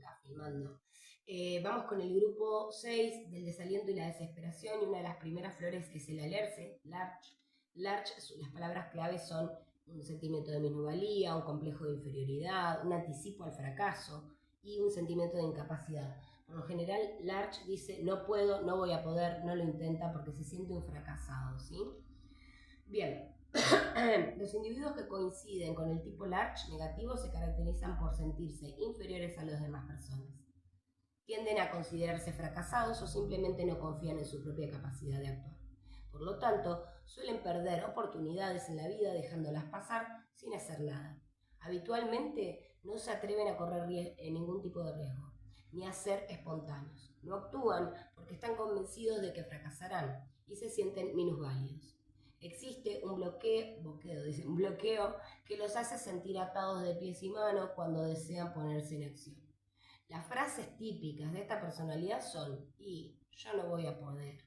está filmando. Vamos con el grupo 6 del desaliento y la desesperación, y una de las primeras flores es el alerce, larch. Larch, las palabras claves son un sentimiento de minusvalía, un complejo de inferioridad, un anticipo al fracaso y un sentimiento de incapacidad. Por lo general, Larch dice no puedo, no voy a poder, no lo intenta porque se siente un fracasado, ¿sí? Bien, los individuos que coinciden con el tipo Larch negativo se caracterizan por sentirse inferiores a las demás personas. Tienden a considerarse fracasados o simplemente no confían en su propia capacidad de actuar. Por lo tanto, suelen perder oportunidades en la vida dejándolas pasar sin hacer nada. Habitualmente no se atreven a correr ningún tipo de riesgo, ni a ser espontáneos. No actúan porque están convencidos de que fracasarán y se sienten minusválidos. Existe un bloqueo que los hace sentir atados de pies y manos cuando desean ponerse en acción. Las frases típicas de esta personalidad son "y yo no voy a poder"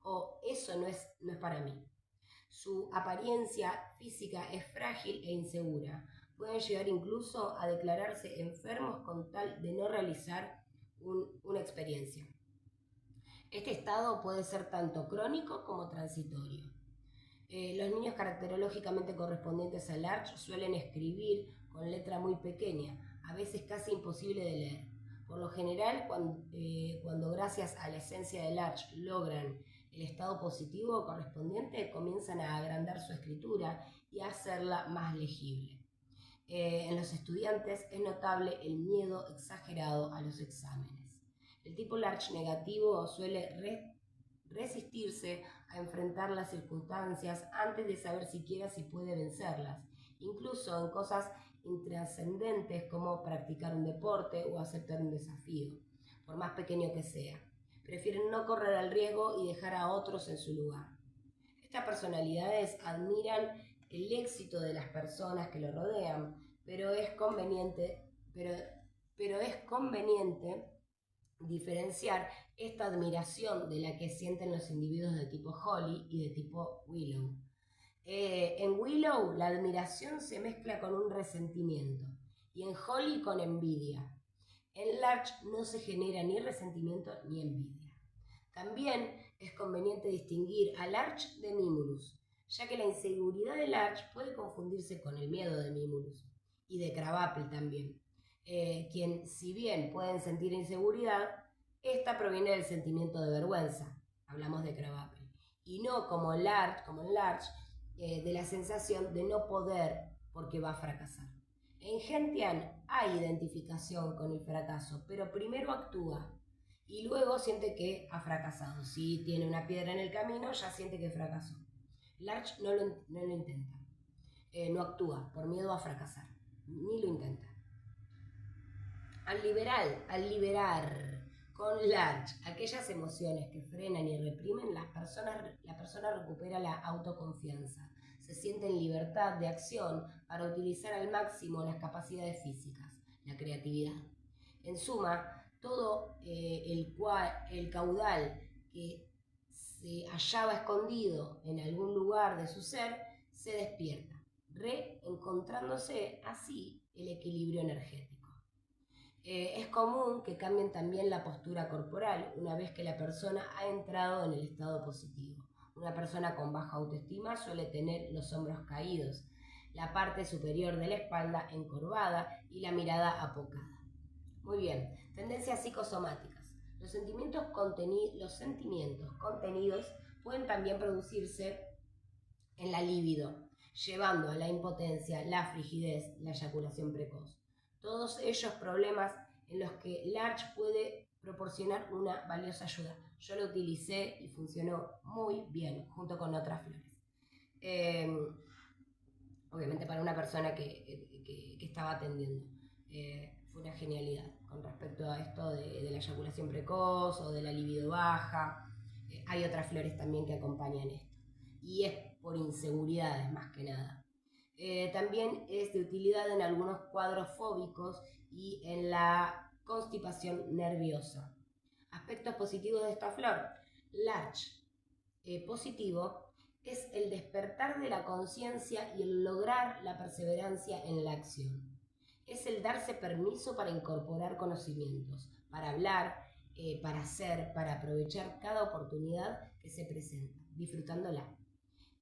o "eso no es para mí". Su apariencia física es frágil e insegura. Pueden llegar incluso a declararse enfermos con tal de no realizar una experiencia. Este estado puede ser tanto crónico como transitorio. Los niños caracterológicamente correspondientes al Larch suelen escribir con letra muy pequeña, a veces casi imposible de leer. Por lo general, cuando gracias a la esencia del Larch logran el estado positivo correspondiente, comienzan a agrandar su escritura y a hacerla más legible. En los estudiantes es notable el miedo exagerado a los exámenes. El tipo Larch negativo suele resistirse a enfrentar las circunstancias antes de saber siquiera si puede vencerlas, incluso en cosas intrascendentes como practicar un deporte o aceptar un desafío, por más pequeño que sea. Prefieren no correr el riesgo y dejar a otros en su lugar. Estas personalidades admiran el éxito de las personas que lo rodean, pero es conveniente diferenciar esta admiración de la que sienten los individuos de tipo Holly y de tipo Willow. En Willow la admiración se mezcla con un resentimiento y en Holly con envidia. En Larch no se genera ni resentimiento ni envidia. También es conveniente distinguir a Larch de Mimulus, ya que la inseguridad de Larch puede confundirse con el miedo de Mimulus y de Krabappel también. Quien, si bien pueden sentir inseguridad, esta proviene del sentimiento de vergüenza, hablamos de Krabappel, y no como en Larch, de la sensación de no poder porque va a fracasar. En Gentian hay identificación con el fracaso, pero primero actúa y luego siente que ha fracasado. Si tiene una piedra en el camino, ya siente que fracasó. Larch no lo intenta, no actúa por miedo a fracasar, ni lo intenta. Al liberar con Larch aquellas emociones que frenan y reprimen, la persona recupera la autoconfianza. Se siente en libertad de acción para utilizar al máximo las capacidades físicas, la creatividad. En suma, todo el caudal que se hallaba escondido en algún lugar de su ser se despierta, reencontrándose así el equilibrio energético. Es común que cambien también la postura corporal una vez que la persona ha entrado en el estado positivo. Una persona con baja autoestima suele tener los hombros caídos, la parte superior de la espalda encorvada y la mirada apocada. Muy bien, tendencias psicosomáticas. Los sentimientos contenidos pueden también producirse en la libido, llevando a la impotencia, la frigidez, la eyaculación precoz. Todos ellos problemas en los que Larch puede proporcionar una valiosa ayuda. Yo lo utilicé y funcionó muy bien junto con otras flores. Obviamente para una persona que estaba atendiendo. Fue una genialidad con respecto a esto de la eyaculación precoz o de la libido baja. Hay otras flores también que acompañan esto. Y es por inseguridades más que nada. También es de utilidad en algunos cuadros fóbicos y en la constipación nerviosa. Aspectos positivos de esta flor. Larch, positivo, es el despertar de la conciencia y el lograr la perseverancia en la acción. es el darse permiso para incorporar conocimientos, para hablar, para hacer, para aprovechar cada oportunidad que se presenta, disfrutándola.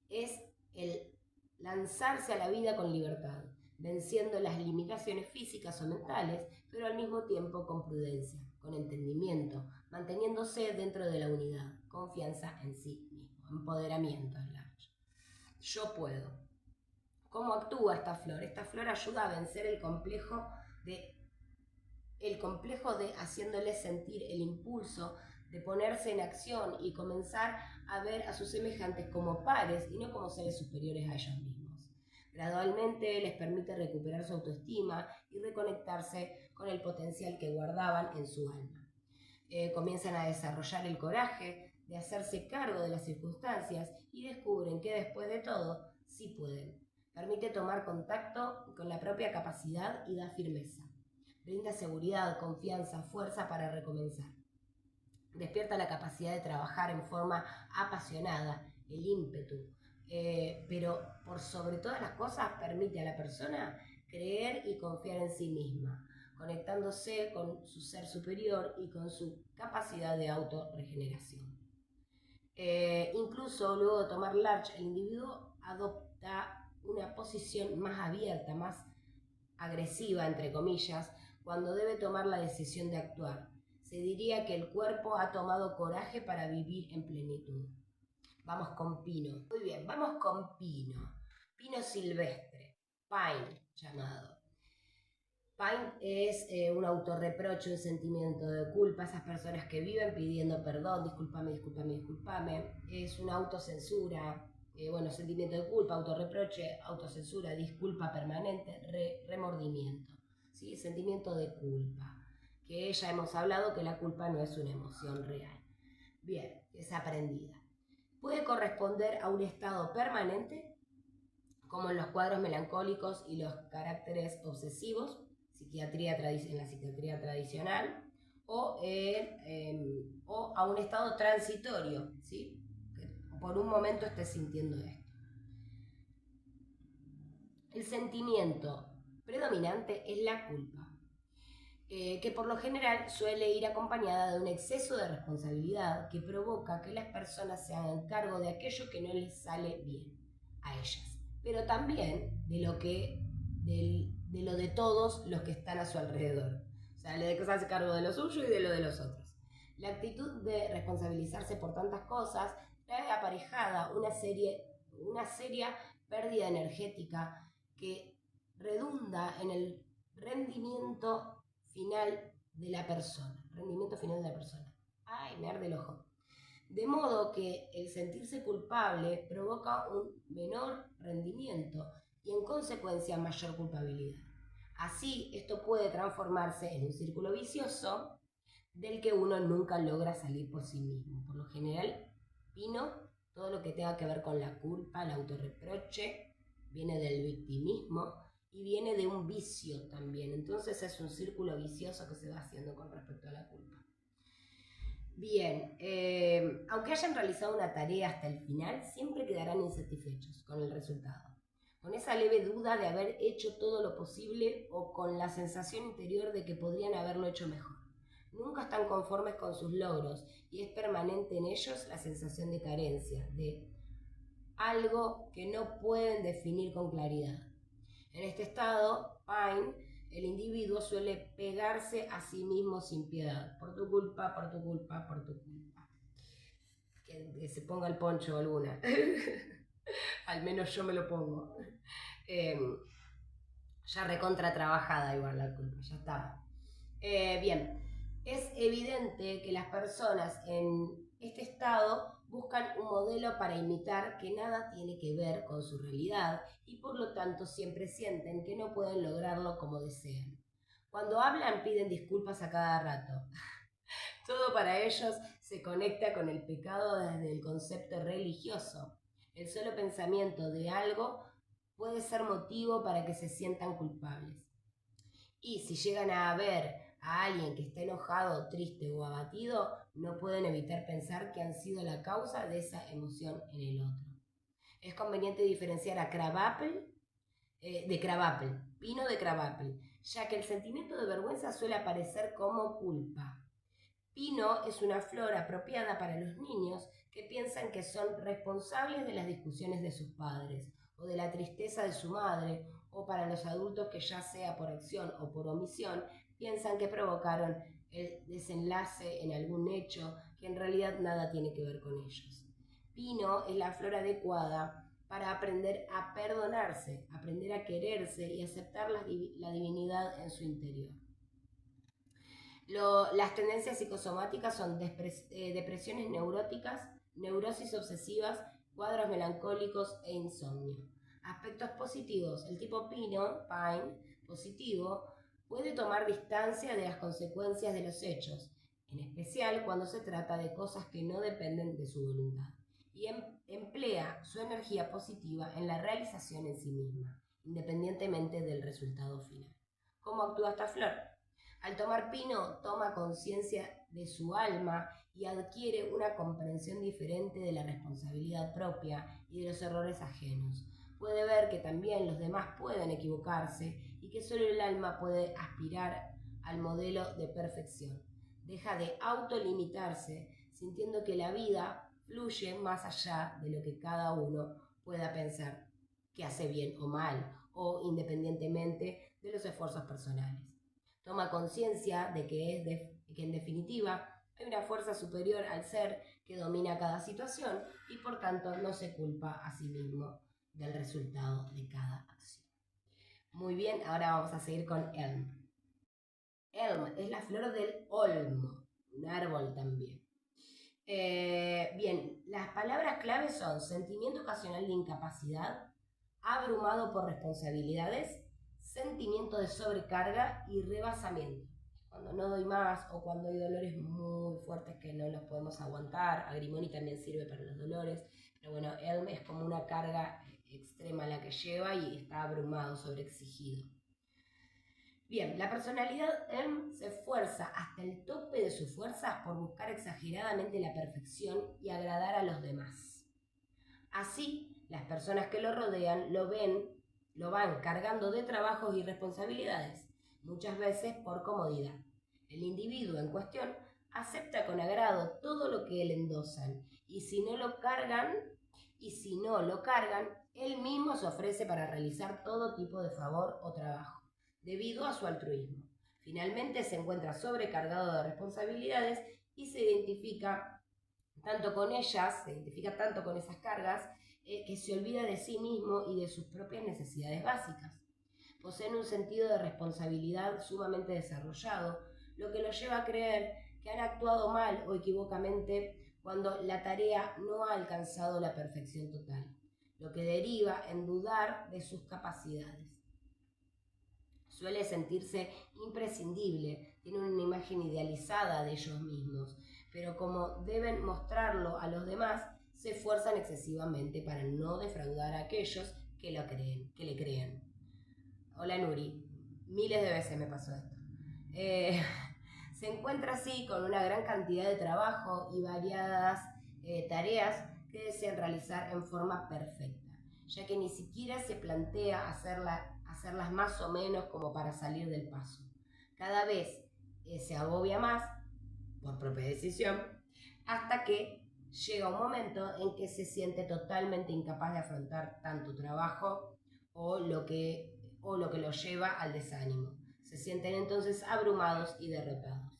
Es el lanzarse a la vida con libertad, venciendo las limitaciones físicas o mentales, pero al mismo tiempo con prudencia, con entendimiento, manteniéndose dentro de la unidad, confianza en sí mismo, empoderamiento es la yo puedo. ¿Cómo actúa esta flor? Esta flor ayuda a vencer el complejo de haciéndole sentir el impulso de ponerse en acción y comenzar a ver a sus semejantes como pares y no como seres superiores a ellos mismos. Gradualmente les permite recuperar su autoestima y reconectarse con el potencial que guardaban en su alma. Comienzan a desarrollar el coraje de hacerse cargo de las circunstancias y descubren que después de todo sí pueden. Permite tomar contacto con la propia capacidad y da firmeza. Brinda seguridad, confianza, fuerza para recomenzar. Despierta la capacidad de trabajar en forma apasionada, el ímpetu, pero por sobre todas las cosas permite a la persona creer y confiar en sí misma, conectándose con su ser superior y con su capacidad de autorregeneración. Incluso luego de tomar Larch, el individuo adopta una posición más abierta, más agresiva, entre comillas, cuando debe tomar la decisión de actuar. Se diría que el cuerpo ha tomado coraje para vivir en plenitud. Vamos con Pino. Muy bien, vamos con Pino. Pino silvestre, Pine llamado. Pine es un autorreproche, un sentimiento de culpa, esas personas que viven pidiendo perdón, discúlpame, discúlpame, discúlpame. Es una autocensura, sentimiento de culpa, autorreproche, autocensura, disculpa permanente, remordimiento. ¿Sí? Sentimiento de culpa, que ya hemos hablado que la culpa no es una emoción real. Bien, es aprendida. Puede corresponder a un estado permanente, como en los cuadros melancólicos y los caracteres obsesivos, en la psiquiatría tradicional, o a un estado transitorio, ¿sí? Que por un momento estés sintiendo esto. El sentimiento predominante es la culpa, que por lo general suele ir acompañada de un exceso de responsabilidad que provoca que las personas se hagan cargo de aquello que no les sale bien a ellas, pero también de lo de todos los que están a su alrededor. O sea, le hace cargo de lo suyo y de lo de los otros. La actitud de responsabilizarse por tantas cosas trae aparejada una seria pérdida energética que redunda en el rendimiento final de la persona. Ay, me arde el ojo. De modo que el sentirse culpable provoca un menor rendimiento y en consecuencia mayor culpabilidad. Así, esto puede transformarse en un círculo vicioso del que uno nunca logra salir por sí mismo. Por lo general, Pino, todo lo que tenga que ver con la culpa, el autorreproche, viene del victimismo y viene de un vicio también. Entonces es un círculo vicioso que se va haciendo con respecto a la culpa. Bien, aunque hayan realizado una tarea hasta el final, siempre quedarán insatisfechos con el resultado, con esa leve duda de haber hecho todo lo posible o con la sensación interior de que podrían haberlo hecho mejor. Nunca están conformes con sus logros y es permanente en ellos la sensación de carencia, de algo que no pueden definir con claridad. En este estado, Pine, el individuo suele pegarse a sí mismo sin piedad. Por tu culpa, por tu culpa, por tu culpa. Que se ponga el poncho alguna. Al menos yo me lo pongo. Ya recontra trabajada igual la culpa, ya está. Bien, es evidente que las personas en este estado buscan un modelo para imitar que nada tiene que ver con su realidad y por lo tanto siempre sienten que no pueden lograrlo como desean. Cuando hablan piden disculpas a cada rato. Todo para ellos se conecta con el pecado desde el concepto religioso. El solo pensamiento de algo puede ser motivo para que se sientan culpables. Y si llegan a ver a alguien que está enojado, triste o abatido, no pueden evitar pensar que han sido la causa de esa emoción en el otro. Es conveniente diferenciar a Crabapple, Pino de Crabapple, ya que el sentimiento de vergüenza suele aparecer como culpa. Pino es una flor apropiada para los niños que piensan que son responsables de las discusiones de sus padres o de la tristeza de su madre, o para los adultos que ya sea por acción o por omisión piensan que provocaron el desenlace en algún hecho que en realidad nada tiene que ver con ellos. Pino es la flor adecuada para aprender a perdonarse, aprender a quererse y aceptar la divinidad en su interior. Las tendencias psicosomáticas son depresiones neuróticas, neurosis obsesivas, cuadros melancólicos e insomnio. Aspectos positivos. El tipo Pine, positivo, puede tomar distancia de las consecuencias de los hechos, en especial cuando se trata de cosas que no dependen de su voluntad, y emplea su energía positiva en la realización en sí misma, independientemente del resultado final. ¿Cómo actúa esta flor? Al tomar Pino, toma conciencia de su alma y adquiere una comprensión diferente de la responsabilidad propia y de los errores ajenos. Puede ver que también los demás pueden equivocarse y que solo el alma puede aspirar al modelo de perfección. Deja de autolimitarse, sintiendo que la vida fluye más allá de lo que cada uno pueda pensar que hace bien o mal, o independientemente de los esfuerzos personales. Toma conciencia de que en definitiva hay una fuerza superior al ser que domina cada situación y por tanto no se culpa a sí mismo del resultado de cada acción. Muy bien, ahora vamos a seguir con Elm. Elm es la flor del olmo, un árbol también. Bien, las palabras claves son sentimiento ocasional de incapacidad, abrumado por responsabilidades, sentimiento de sobrecarga y rebasamiento. Cuando no doy más o cuando hay dolores muy fuertes que no los podemos aguantar. Agrimoni también sirve para los dolores, pero bueno, Elm es como una carga extrema la que lleva y está abrumado, sobreexigido. Bien, la personalidad Elm se esfuerza hasta el tope de sus fuerzas por buscar exageradamente la perfección y agradar a los demás. Así, las personas que lo rodean lo van cargando de trabajos y responsabilidades, muchas veces por comodidad. El individuo en cuestión acepta con agrado todo lo que le endosan, y si no lo cargan, él mismo se ofrece para realizar todo tipo de favor o trabajo, debido a su altruismo. Finalmente se encuentra sobrecargado de responsabilidades y se identifica tanto con ellas, esas cargas, que se olvida de sí mismo y de sus propias necesidades básicas. Poseen un sentido de responsabilidad sumamente desarrollado, lo que los lleva a creer que han actuado mal o equivocamente cuando la tarea no ha alcanzado la perfección total, lo que deriva en dudar de sus capacidades. Suele sentirse imprescindible, tienen una imagen idealizada de ellos mismos, pero como deben mostrarlo a los demás, se esfuerzan excesivamente para no defraudar a aquellos que le creen. Hola Nuri, miles de veces me pasó esto. Se encuentra así con una gran cantidad de trabajo y variadas tareas que desean realizar en forma perfecta, ya que ni siquiera se plantea hacerlas más o menos como para salir del paso. Cada vez se agobia más, por propia decisión, hasta que llega un momento en que se siente totalmente incapaz de afrontar tanto trabajo o lo que lo lleva al desánimo. Se sienten entonces abrumados y derrotados.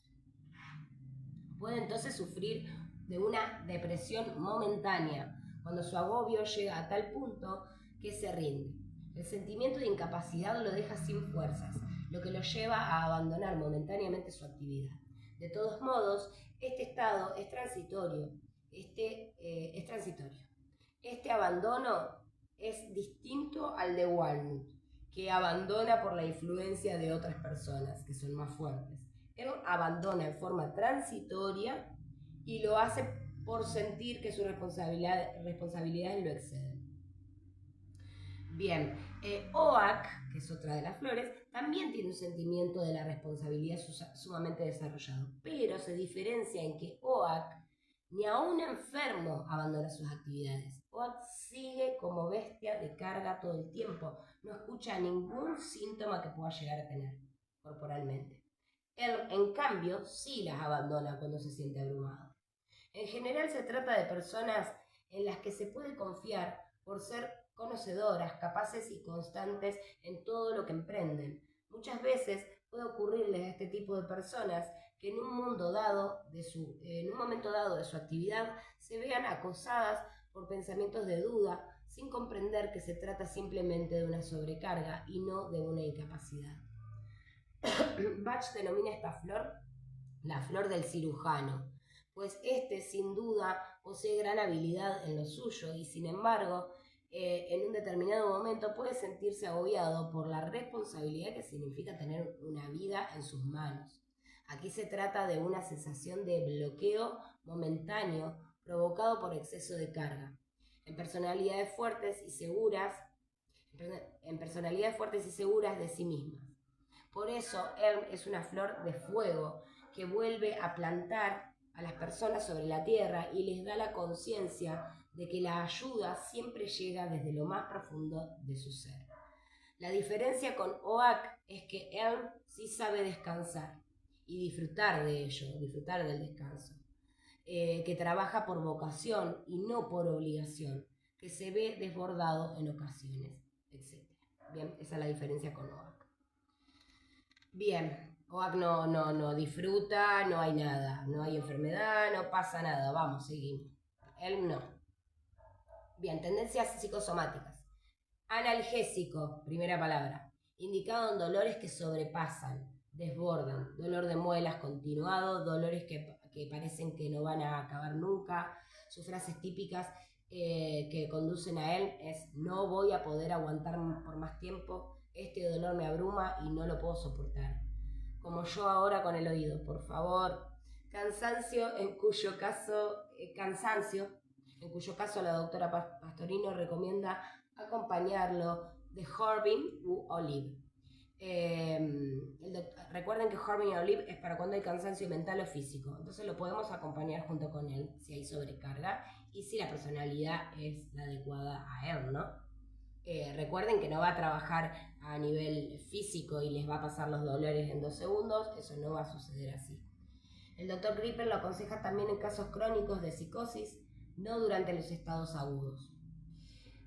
Puede entonces sufrir de una depresión momentánea, cuando su agobio llega a tal punto que se rinde. El sentimiento de incapacidad lo deja sin fuerzas, lo que lo lleva a abandonar momentáneamente su actividad. De todos modos, este estado es transitorio. Este abandono es distinto al de Walnut, que abandona por la influencia de otras personas que son más fuertes. Él abandona en forma transitoria y lo hace por sentir que sus responsabilidades lo exceden. Bien, Oak, que es otra de las flores, también tiene un sentimiento de la responsabilidad sumamente desarrollado, pero se diferencia en que Oak ni aún enfermo abandona sus actividades. Oak sigue como bestia de carga todo el tiempo, no escucha ningún síntoma que pueda llegar a tener. corporalmente. Él, en cambio, sí las abandona cuando se siente abrumado. En general se trata de personas en las que se puede confiar por ser conocedoras, capaces y constantes en todo lo que emprenden. Muchas veces puede ocurrirles a este tipo de personas que en un momento dado de su actividad se vean acosadas por pensamientos de duda, sin comprender que se trata simplemente de una sobrecarga y no de una incapacidad. Bach denomina esta flor la flor del cirujano, pues este sin duda posee gran habilidad en lo suyo y sin embargo en un determinado momento puede sentirse agobiado por la responsabilidad que significa tener una vida en sus manos. Aquí se trata de una sensación de bloqueo momentáneo provocado por exceso de carga. En personalidades fuertes y seguras, de sí mismas. Por eso Elm es una flor de fuego que vuelve a plantar a las personas sobre la tierra y les da la conciencia de que la ayuda siempre llega desde lo más profundo de su ser. La diferencia con Oak es que Elm sí sabe descansar y disfrutar de ello, disfrutar del descanso, que trabaja por vocación y no por obligación, que se ve desbordado en ocasiones, etc. Bien, esa es la diferencia con Oak. Bien, Oak no disfruta, no hay nada, no hay enfermedad, no pasa nada, vamos, seguimos. Él no. Bien, tendencias psicosomáticas. Analgésico, primera palabra, indicado en dolores que sobrepasan, desbordan, dolor de muelas continuado, dolores que parecen que no van a acabar nunca. Sus frases típicas que conducen a él es: no voy a poder aguantar por más tiempo, este dolor me abruma y no lo puedo soportar. Como yo ahora con el oído, por favor. Cansancio, en cuyo caso la doctora Pastorino recomienda acompañarlo de Harbin u Olive. Recuerden que Harbin y Olive es para cuando hay cansancio mental o físico, entonces lo podemos acompañar junto con él si hay sobrecarga y si la personalidad es la adecuada a él, ¿no? Recuerden que no va a trabajar a nivel físico y les va a pasar los dolores en 2 segundos, eso no va a suceder así. El Dr. Gripper lo aconseja también en casos crónicos de psicosis, no durante los estados agudos.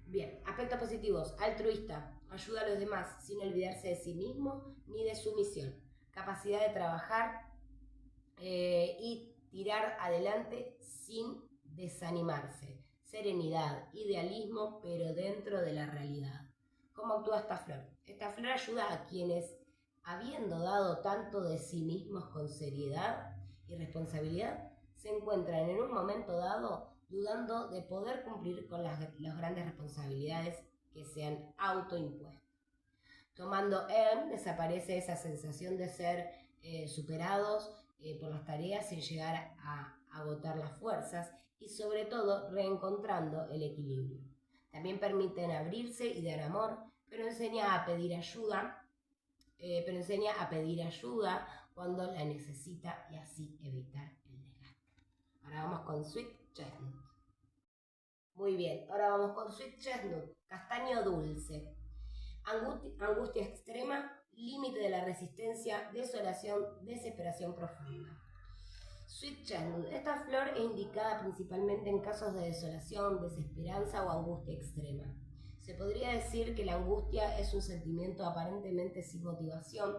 Bien, aspectos positivos: altruista, ayuda a los demás sin olvidarse de sí mismo ni de su misión, capacidad de trabajar y tirar adelante sin desanimarse, serenidad, idealismo, pero dentro de la realidad. ¿Cómo actúa esta flor? Esta flor ayuda a quienes, habiendo dado tanto de sí mismos con seriedad y responsabilidad, se encuentran en un momento dado dudando de poder cumplir con las grandes responsabilidades que se han autoimpuesto. Tomando Elm, desaparece esa sensación de ser superados por las tareas sin llegar a agotar las fuerzas y sobre todo reencontrando el equilibrio. También permiten abrirse y dar amor, pero enseña a pedir ayuda cuando la necesita y así evitar el desgaste. Ahora vamos con Sweet Chestnut. Muy bien, ahora vamos con Sweet Chestnut, castaño dulce. Angustia extrema, límite de la resistencia, desolación, desesperación profunda. Sweet Chestnut. Esta flor es indicada principalmente en casos de desolación, desesperanza o angustia extrema. Se podría decir que la angustia es un sentimiento aparentemente sin motivación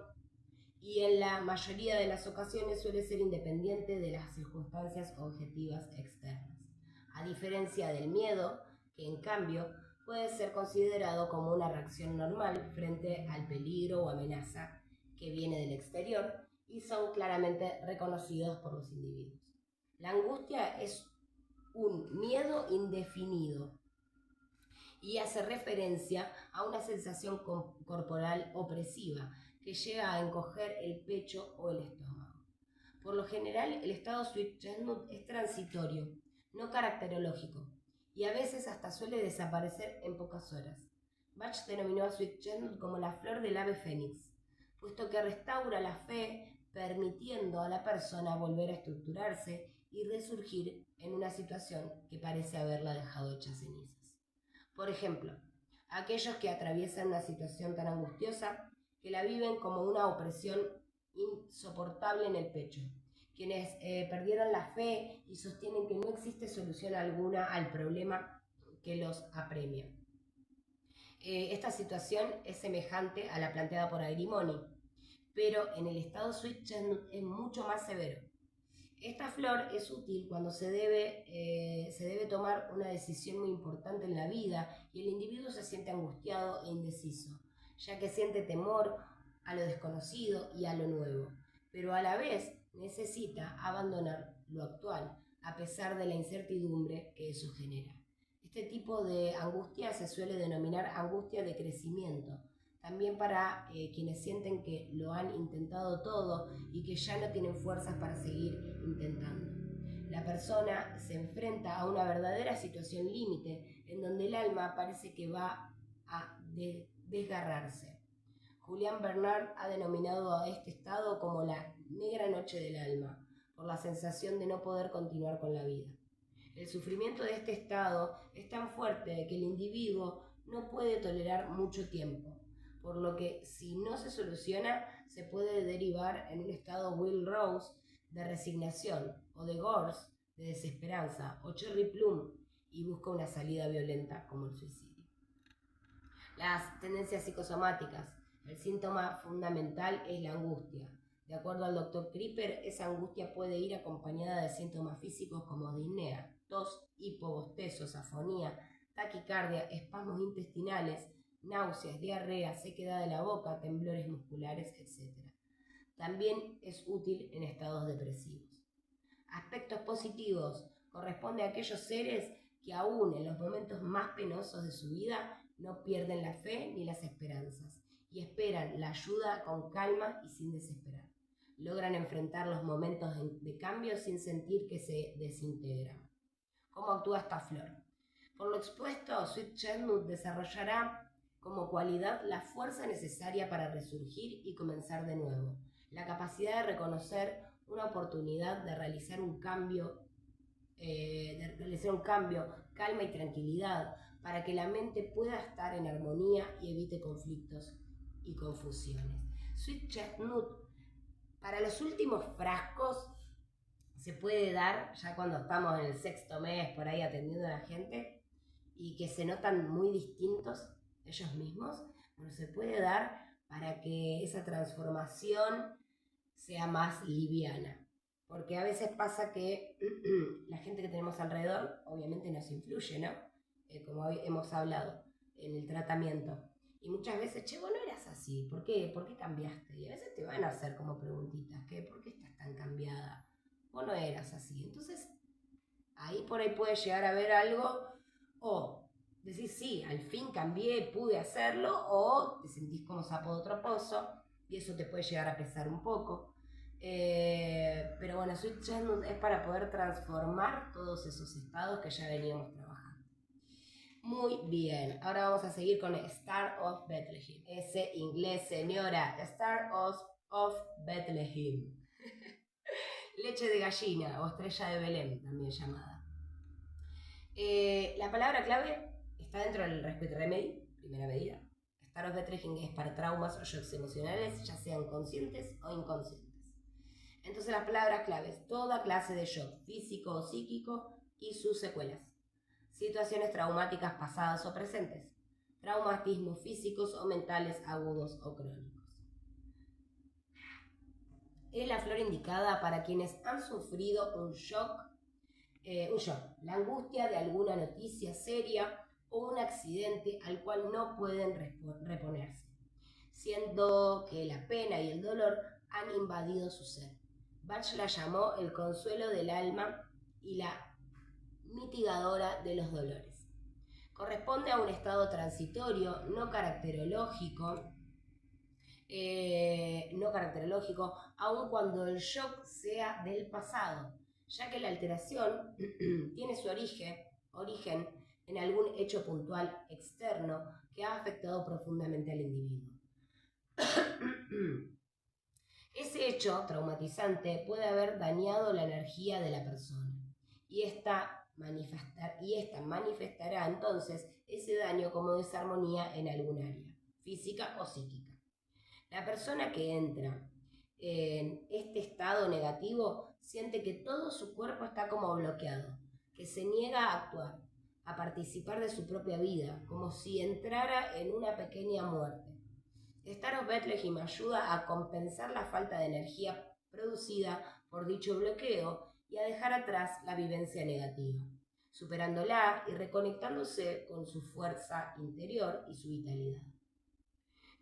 y en la mayoría de las ocasiones suele ser independiente de las circunstancias objetivas externas. A diferencia del miedo, que en cambio puede ser considerado como una reacción normal frente al peligro o amenaza que viene del exterior y son claramente reconocidos por los individuos. La angustia es un miedo indefinido y hace referencia a una sensación corporal opresiva que llega a encoger el pecho o el estómago. Por lo general, el estado Sweet Chestnut es transitorio, no caracterológico, y a veces hasta suele desaparecer en pocas horas. Bach denominó a Sweet Chestnut como la flor del ave fénix, puesto que restaura la fe, permitiendo a la persona volver a estructurarse y resurgir en una situación que parece haberla dejado hecha cenizas. Por ejemplo, aquellos que atraviesan una situación tan angustiosa que la viven como una opresión insoportable en el pecho. Quienes perdieron la fe y sostienen que no existe solución alguna al problema que los apremia. Esta situación es semejante a la planteada por Agrimoni, pero en el estado Sweet Chestnut es mucho más severo. Esta flor es útil cuando se debe tomar una decisión muy importante en la vida y el individuo se siente angustiado e indeciso, ya que siente temor a lo desconocido y a lo nuevo, pero a la vez necesita abandonar lo actual, a pesar de la incertidumbre que eso genera. Este tipo de angustia se suele denominar angustia de crecimiento, también para quienes sienten que lo han intentado todo y que ya no tienen fuerzas para seguir intentando. La persona se enfrenta a una verdadera situación límite en donde el alma parece que va a desgarrarse. Julián Bernard ha denominado a este estado como la negra noche del alma, por la sensación de no poder continuar con la vida. El sufrimiento de este estado es tan fuerte que el individuo no puede tolerar mucho tiempo, por lo que si no se soluciona se puede derivar en un estado Will Rose de resignación o de Gorse de desesperanza o Cherry Plum y busca una salida violenta como el suicidio. Las tendencias psicosomáticas. El síntoma fundamental es la angustia. De acuerdo al Dr. Creeper, esa angustia puede ir acompañada de síntomas físicos como disnea, tos, hipobostezos, afonía, taquicardia, espasmos intestinales, náuseas, diarrea, sequedad de la boca, temblores musculares, etc. También es útil en estados depresivos. Aspectos positivos. Corresponde a aquellos seres que aún en los momentos más penosos de su vida no pierden la fe ni las esperanzas y esperan la ayuda con calma y sin desesperar. Logran enfrentar los momentos de cambio sin sentir que se desintegran. ¿Cómo actúa esta flor? Por lo expuesto, Sweet Chestnut desarrollará como cualidad la fuerza necesaria para resurgir y comenzar de nuevo, la capacidad de reconocer una oportunidad de realizar un cambio, calma y tranquilidad, para que la mente pueda estar en armonía y evite conflictos y confusiones. Sweet Chestnut, para los últimos frascos, se puede dar ya cuando estamos en el 6º mes por ahí atendiendo a la gente y que se notan muy distintos ellos mismos, pero se puede dar para que esa transformación sea más liviana. Porque a veces pasa que la gente que tenemos alrededor obviamente nos influye, ¿no? Como hemos hablado en el tratamiento. Y muchas veces, che, vos no eras así, ¿por qué cambiaste? Y a veces te van a hacer como preguntitas, ¿por qué estás tan cambiada? Vos no eras así. Entonces, ahí por ahí puede llegar a haber algo, o decir, sí, al fin cambié, pude hacerlo, o te sentís como sapo de otro pozo, y eso te puede llegar a pesar un poco. Pero bueno, Sweet Chestnut es para poder transformar todos esos estados que ya veníamos trabajando. Muy bien, ahora vamos a seguir con Star of Bethlehem. Ese inglés, señora, Star of Bethlehem. Leche de gallina o estrella de Belén, también llamada. La palabra clave está dentro del Respite Remedy, primera medida. Star of Bethlehem es para traumas o shocks emocionales, ya sean conscientes o inconscientes. Entonces las palabras claves, toda clase de shock físico o psíquico y sus secuelas. Situaciones traumáticas pasadas o presentes. Traumatismos físicos o mentales agudos o crónicos. Es la flor indicada para quienes han sufrido un shock, la angustia de alguna noticia seria o un accidente al cual no pueden reponerse, siendo que la pena y el dolor han invadido su ser. Bach la llamó el consuelo del alma y la mitigadora de los dolores. Corresponde a un estado transitorio no caracterológico, aun cuando el shock sea del pasado, ya que la alteración tiene su origen en algún hecho puntual externo que ha afectado profundamente al individuo. Ese hecho traumatizante puede haber dañado la energía de la persona y esta manifestará entonces ese daño como desarmonía en algún área, física o psíquica. La persona que entra en este estado negativo siente que todo su cuerpo está como bloqueado, que se niega a actuar, a participar de su propia vida, como si entrara en una pequeña muerte. Star of Bethlehem ayuda a compensar la falta de energía producida por dicho bloqueo y a dejar atrás la vivencia negativa, superándola y reconectándose con su fuerza interior y su vitalidad.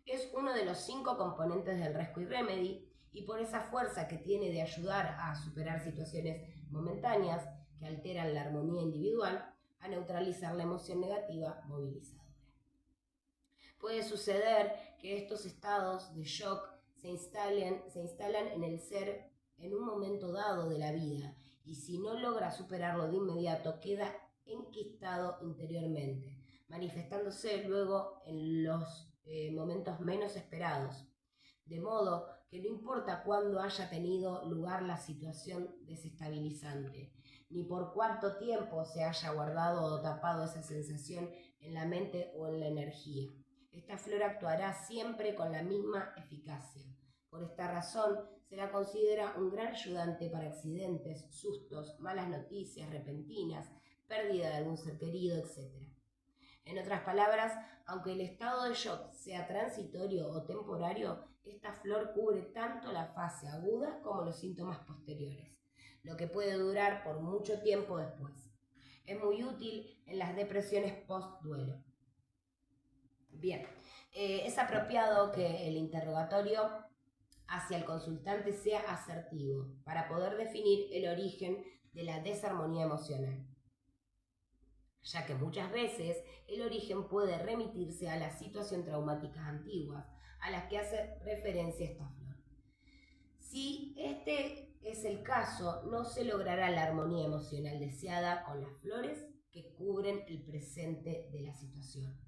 Es uno de los 5 componentes del Rescue Remedy y por esa fuerza que tiene de ayudar a superar situaciones momentáneas que alteran la armonía individual, a neutralizar la emoción negativa movilizadora. Puede suceder que estos estados de shock se instalan en el ser en un momento dado de la vida y si no logra superarlo de inmediato queda enquistado interiormente, manifestándose luego en los momentos menos esperados. De modo que no importa cuándo haya tenido lugar la situación desestabilizante, ni por cuánto tiempo se haya guardado o tapado esa sensación en la mente o en la energía. Esta flor actuará siempre con la misma eficacia. Por esta razón, se la considera un gran ayudante para accidentes, sustos, malas noticias repentinas, pérdida de algún ser querido, etc. En otras palabras, aunque el estado de shock sea transitorio o temporario, esta flor cubre tanto la fase aguda como los síntomas posteriores, lo que puede durar por mucho tiempo después. Es muy útil en las depresiones post-duelo. Bien, es apropiado que el interrogatorio hacia el consultante sea asertivo para poder definir el origen de la desarmonía emocional, ya que muchas veces el origen puede remitirse a las situaciones traumáticas antiguas a las que hace referencia esta flor. Si este es el caso, no se logrará la armonía emocional deseada con las flores que cubren el presente de la situación.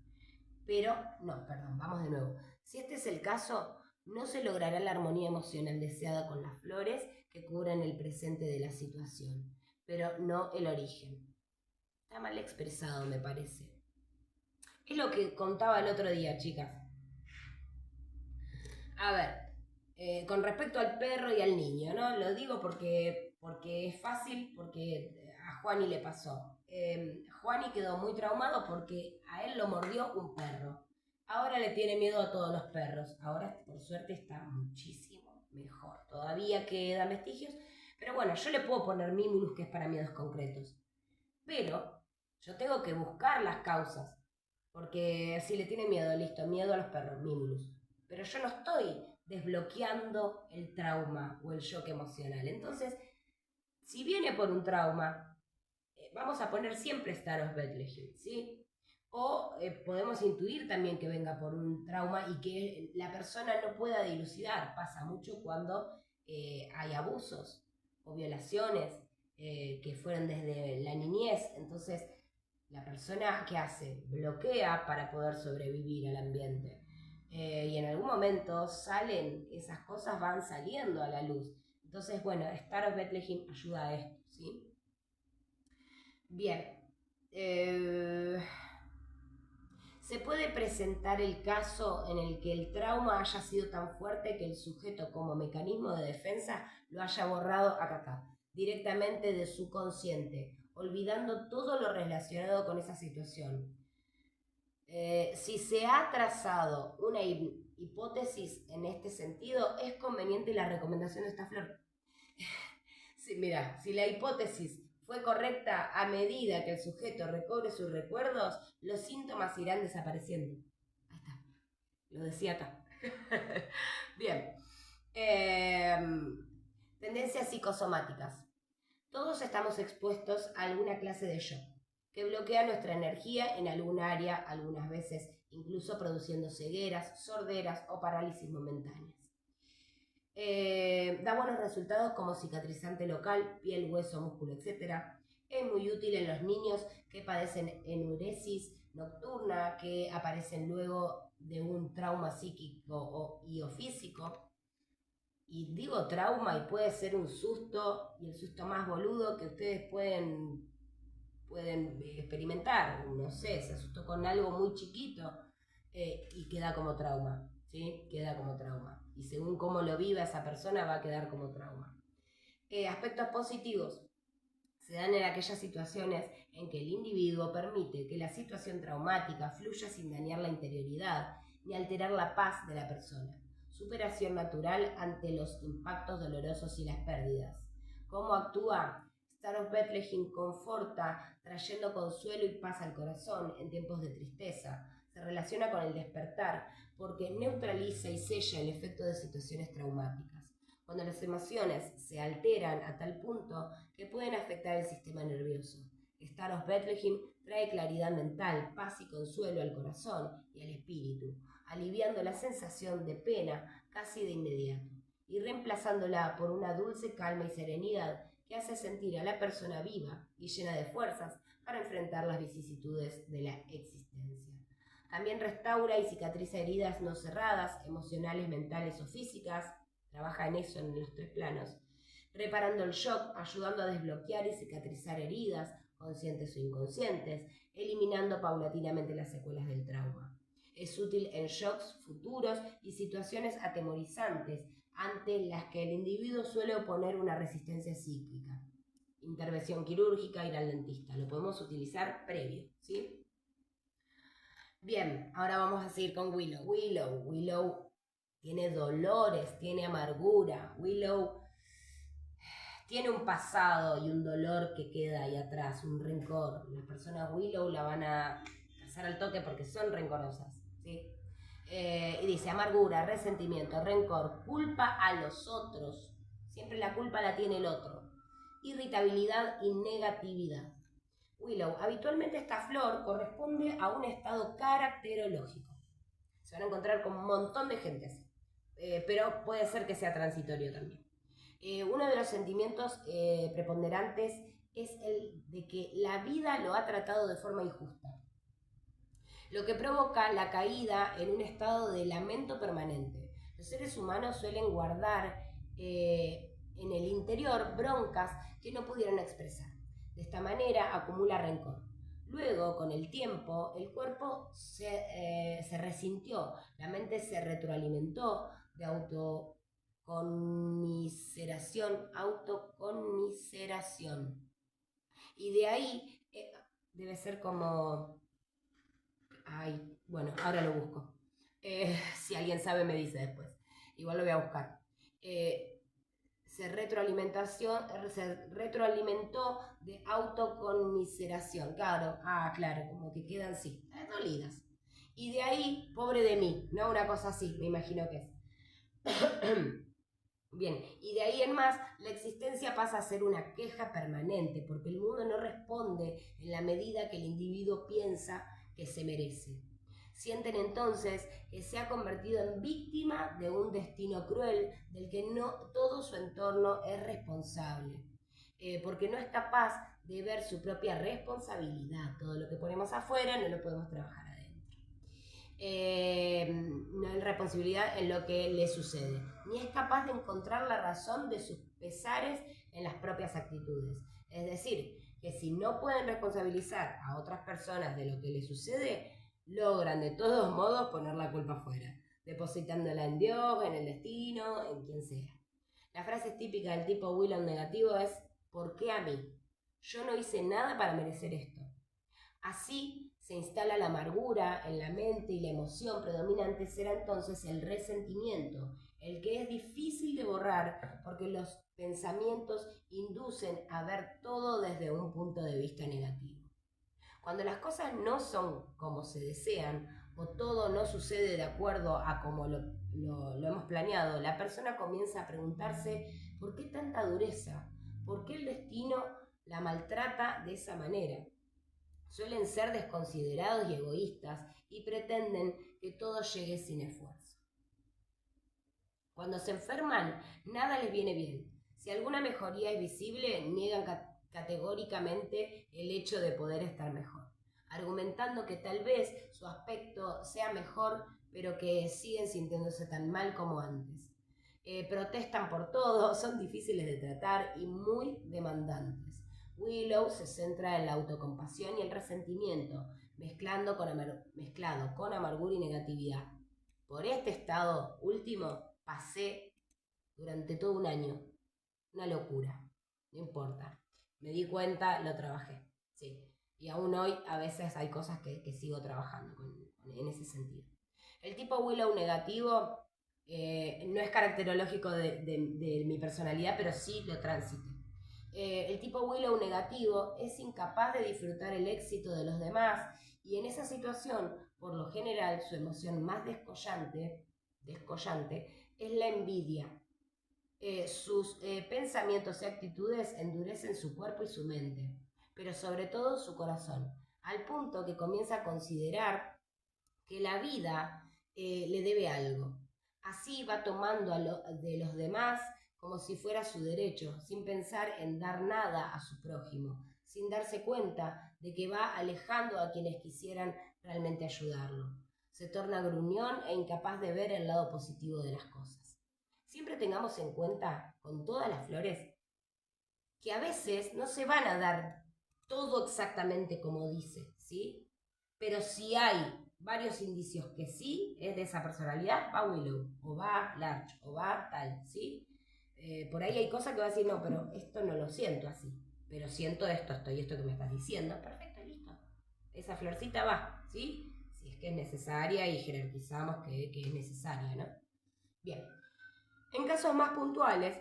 Vamos de nuevo. Si este es el caso, no se logrará la armonía emocional deseada con las flores que cubren el presente de la situación, pero no el origen. Está mal expresado, me parece. Es lo que contaba el otro día, chicas. A ver, con respecto al perro y al niño, ¿no? Lo digo porque es fácil, porque a Juani le pasó. Juani quedó muy traumado porque a él lo mordió un perro. Ahora le tiene miedo a todos los perros. Ahora, por suerte, está muchísimo mejor. Todavía quedan vestigios, pero bueno, yo le puedo poner Mimulus, que es para miedos concretos. Pero yo tengo que buscar las causas. Porque si le tiene miedo, listo, miedo a los perros, Mimulus. Pero yo no estoy desbloqueando el trauma o el shock emocional. Entonces, si viene por un trauma, vamos a poner siempre Star of Bethlehem, ¿sí? O podemos intuir también que venga por un trauma y que la persona no pueda dilucidar. Pasa mucho cuando hay abusos o violaciones que fueron desde la niñez. Entonces, la persona, ¿qué hace? Bloquea para poder sobrevivir al ambiente. Y en algún momento esas cosas van saliendo a la luz. Entonces, bueno, Star of Bethlehem ayuda a esto, ¿sí? Bien. Se puede presentar el caso en el que el trauma haya sido tan fuerte que el sujeto como mecanismo de defensa lo haya borrado directamente de su consciente, olvidando todo lo relacionado con esa situación. Si se ha trazado una hipótesis en este sentido, es conveniente la recomendación de esta flor. Sí, mira, si la hipótesis fue correcta a medida que el sujeto recobre sus recuerdos, los síntomas irán desapareciendo. Ahí está, lo decía acá. Bien. Tendencias psicosomáticas. Todos estamos expuestos a alguna clase de shock que bloquea nuestra energía en algún área, algunas veces incluso produciendo cegueras, sorderas o parálisis momentáneas. Da buenos resultados como cicatrizante local, piel, hueso, músculo, etc. Es muy útil en los niños que padecen enuresis nocturna, que aparecen luego de un trauma psíquico o físico. Y digo trauma y puede ser un susto, y el susto más boludo que ustedes pueden experimentar. No sé, se asustó con algo muy chiquito y queda como trauma. ¿sí? Queda como trauma. Y según cómo lo viva esa persona va a quedar como trauma. Aspectos positivos se dan en aquellas situaciones en que el individuo permite que la situación traumática fluya sin dañar la interioridad ni alterar la paz de la persona. Superación natural ante los impactos dolorosos y las pérdidas. ¿Cómo actúa? Star of Bethlehem conforta, trayendo consuelo y paz al corazón en tiempos de tristeza. Se relaciona con el despertar porque neutraliza y sella el efecto de situaciones traumáticas. Cuando las emociones se alteran a tal punto que pueden afectar el sistema nervioso. Star of Bethlehem trae claridad mental, paz y consuelo al corazón y al espíritu, aliviando la sensación de pena casi de inmediato y reemplazándola por una dulce calma y serenidad que hace sentir a la persona viva y llena de fuerzas para enfrentar las vicisitudes de la existencia. También restaura y cicatriza heridas no cerradas, emocionales, mentales o físicas. Trabaja en eso en los 3 planos. Reparando el shock, ayudando a desbloquear y cicatrizar heridas, conscientes o inconscientes, eliminando paulatinamente las secuelas del trauma. Es útil en shocks futuros y situaciones atemorizantes ante las que el individuo suele oponer una resistencia psíquica. Intervención quirúrgica, ir al dentista. Lo podemos utilizar previo, ¿sí? Bien, ahora vamos a seguir con Willow. Willow tiene dolores, tiene amargura. Willow tiene un pasado y un dolor que queda ahí atrás, un rencor. Las personas Willow la van a cazar al toque porque son rencorosas, ¿sí? Y dice amargura, resentimiento, rencor, culpa a los otros. Siempre la culpa la tiene el otro. Irritabilidad y negatividad. Willow, habitualmente esta flor corresponde a un estado caracterológico. Se van a encontrar con un montón de gente así, pero puede ser que sea transitorio también. Uno de los sentimientos preponderantes es el de que la vida lo ha tratado de forma injusta, lo que provoca la caída en un estado de lamento permanente. Los seres humanos suelen guardar en el interior broncas que no pudieron expresar. De esta manera acumula rencor. Luego, con el tiempo, el cuerpo se resintió, la mente se retroalimentó de autoconmiseración. Y de ahí debe ser como... Ay, bueno, ahora lo busco. Si alguien sabe me dice después. Igual lo voy a buscar. Se retroalimentó de autoconmiseración. Claro, claro, como que quedan así, dolidas. Y de ahí, pobre de mí, ¿no? Una cosa así, me imagino que es. Bien, y de ahí en más, la existencia pasa a ser una queja permanente, porque el mundo no responde en la medida que el individuo piensa que se merece. Sienten entonces que se ha convertido en víctima de un destino cruel del que no todo su entorno es responsable, porque no es capaz de ver su propia responsabilidad. Todo lo que ponemos afuera no lo podemos trabajar adentro. No hay responsabilidad en lo que le sucede, ni es capaz de encontrar la razón de sus pesares en las propias actitudes. Es decir, que si no pueden responsabilizar a otras personas de lo que les sucede, logran de todos modos poner la culpa afuera, depositándola en Dios, en el destino, en quien sea. La frase típica del tipo Willow negativo es ¿por qué a mí? Yo no hice nada para merecer esto. Así se instala la amargura en la mente y la emoción predominante será entonces el resentimiento, el que es difícil de borrar porque los pensamientos inducen a ver todo desde un punto de vista negativo. Cuando las cosas no son como se desean o todo no sucede de acuerdo a como lo hemos planeado, la persona comienza a preguntarse ¿por qué tanta dureza? ¿Por qué el destino la maltrata de esa manera? Suelen ser desconsiderados y egoístas y pretenden que todo llegue sin esfuerzo. Cuando se enferman, nada les viene bien. Si alguna mejoría es visible, niegan categóricamente el hecho de poder estar mejor, argumentando que tal vez su aspecto sea mejor, pero que siguen sintiéndose tan mal como antes. Protestan por todo, son difíciles de tratar y muy demandantes. Willow se centra en la autocompasión y el resentimiento, mezclado con amargura y negatividad. Por este estado último pasé durante todo un año. Una locura. No importa. Me di cuenta, lo trabajé. Sí. Y aún hoy a veces hay cosas que sigo trabajando en ese sentido. El tipo Willow negativo no es caracterológico de mi personalidad, pero sí lo transite. El tipo Willow negativo es incapaz de disfrutar el éxito de los demás y en esa situación, por lo general, su emoción más descollante es la envidia. Sus pensamientos y actitudes endurecen su cuerpo y su mente, pero sobre todo su corazón, al punto que comienza a considerar que la vida le debe algo. Así va tomando de los demás como si fuera su derecho, sin pensar en dar nada a su prójimo, sin darse cuenta de que va alejando a quienes quisieran realmente ayudarlo. Se torna gruñón e incapaz de ver el lado positivo de las cosas. Siempre tengamos en cuenta, con todas las flores, que a veces no se van a dar todo exactamente como dice, ¿sí? Pero si hay varios indicios que sí es de esa personalidad, va Willow, o va Larch, o va tal, ¿sí? Por ahí hay cosas que va a decir, no, pero esto no lo siento así, pero siento esto que me estás diciendo, perfecto, listo. Esa florcita va, ¿sí? Si es que es necesaria y jerarquizamos que es necesaria, ¿no? Bien, en casos más puntuales,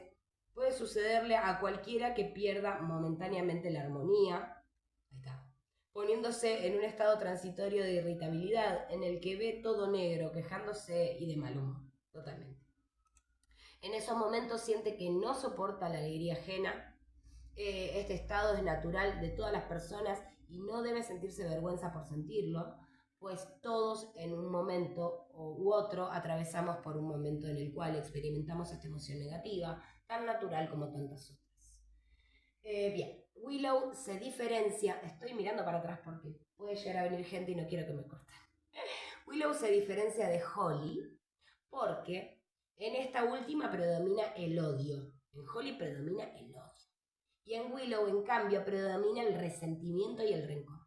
puede sucederle a cualquiera que pierda momentáneamente la armonía, ahí está, poniéndose en un estado transitorio de irritabilidad en el que ve todo negro, quejándose y de mal humor, totalmente. En esos momentos siente que no soporta la alegría ajena. Este estado es natural de todas las personas y no debe sentirse vergüenza por sentirlo, pues todos en un momento u otro atravesamos por un momento en el cual experimentamos esta emoción negativa, tan natural como tantas otras. Bien, Willow se diferencia, estoy mirando para atrás porque puede llegar a venir gente y no quiero que me corten. Willow se diferencia de Holly porque en esta última predomina el odio. En Holly predomina el odio. Y en Willow, en cambio, predomina el resentimiento y el rencor.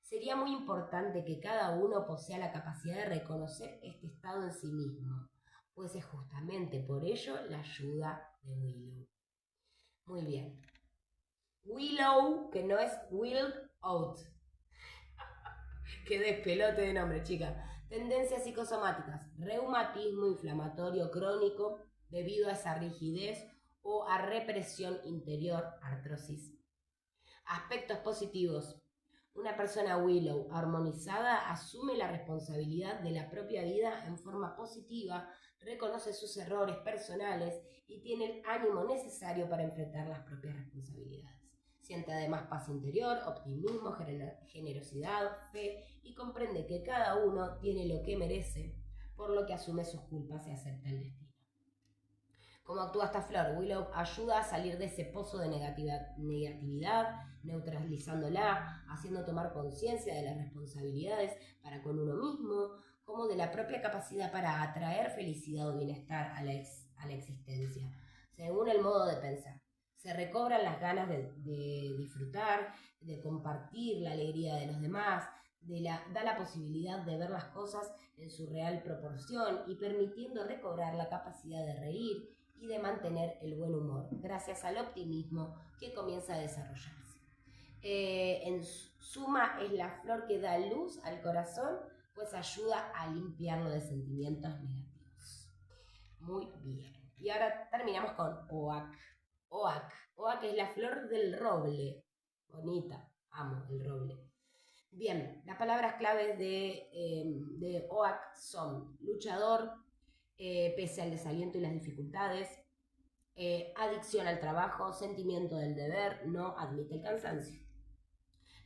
Sería muy importante que cada uno posea la capacidad de reconocer este estado en sí mismo, pues es justamente por ello la ayuda de Willow. Muy bien. Willow, que no es Wild Out. Qué despelote de nombre, chica. Tendencias psicosomáticas. Reumatismo inflamatorio crónico debido a esa rigidez o a represión interior, artrosis. Aspectos positivos. Una persona Willow armonizada asume la responsabilidad de la propia vida en forma positiva, reconoce sus errores personales y tiene el ánimo necesario para enfrentar las propias responsabilidades. Siente además paz interior, optimismo, generosidad, fe y comprende que cada uno tiene lo que merece, por lo que asume sus culpas y acepta el destino. ¿Cómo actúa esta flor? Willow ayuda a salir de ese pozo de negatividad, neutralizándola, haciendo tomar conciencia de las responsabilidades para con uno mismo, como de la propia capacidad para atraer felicidad o bienestar a la existencia, según el modo de pensar. Se recobran las ganas de disfrutar, de compartir la alegría de los demás, da la posibilidad de ver las cosas en su real proporción y permitiendo recobrar la capacidad de reír y de mantener el buen humor, gracias al optimismo que comienza a desarrollarse. En suma, es la flor que da luz al corazón, pues ayuda a limpiarlo de sentimientos negativos. Muy bien. Y ahora terminamos con Oak. Oak es la flor del roble. Bonita, amo el roble. Bien, las palabras claves de Oak son luchador, pese al desaliento y las dificultades, adicción al trabajo, sentimiento del deber, no admite el cansancio.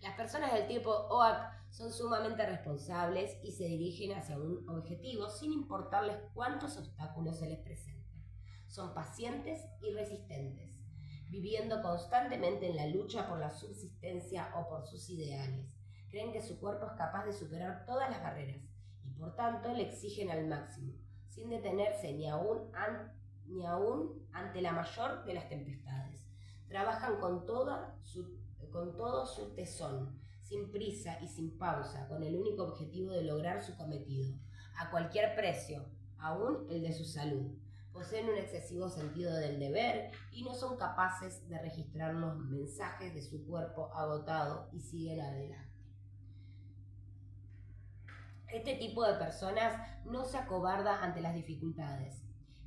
Las personas del tipo OAC son sumamente responsables y se dirigen hacia un objetivo sin importarles cuántos obstáculos se les presenten. Son pacientes y resistentes, viviendo constantemente en la lucha por la subsistencia o por sus ideales. Creen que su cuerpo es capaz de superar todas las barreras y por tanto le exigen al máximo, sin detenerse ni aún ante la mayor de las tempestades. Trabajan con todo su tesón, sin prisa y sin pausa, con el único objetivo de lograr su cometido. a cualquier precio, aún el de su salud. Poseen un excesivo sentido del deber y no son capaces de registrar los mensajes de su cuerpo agotado y siguen adelante. Este tipo de personas no se acobarda ante las dificultades.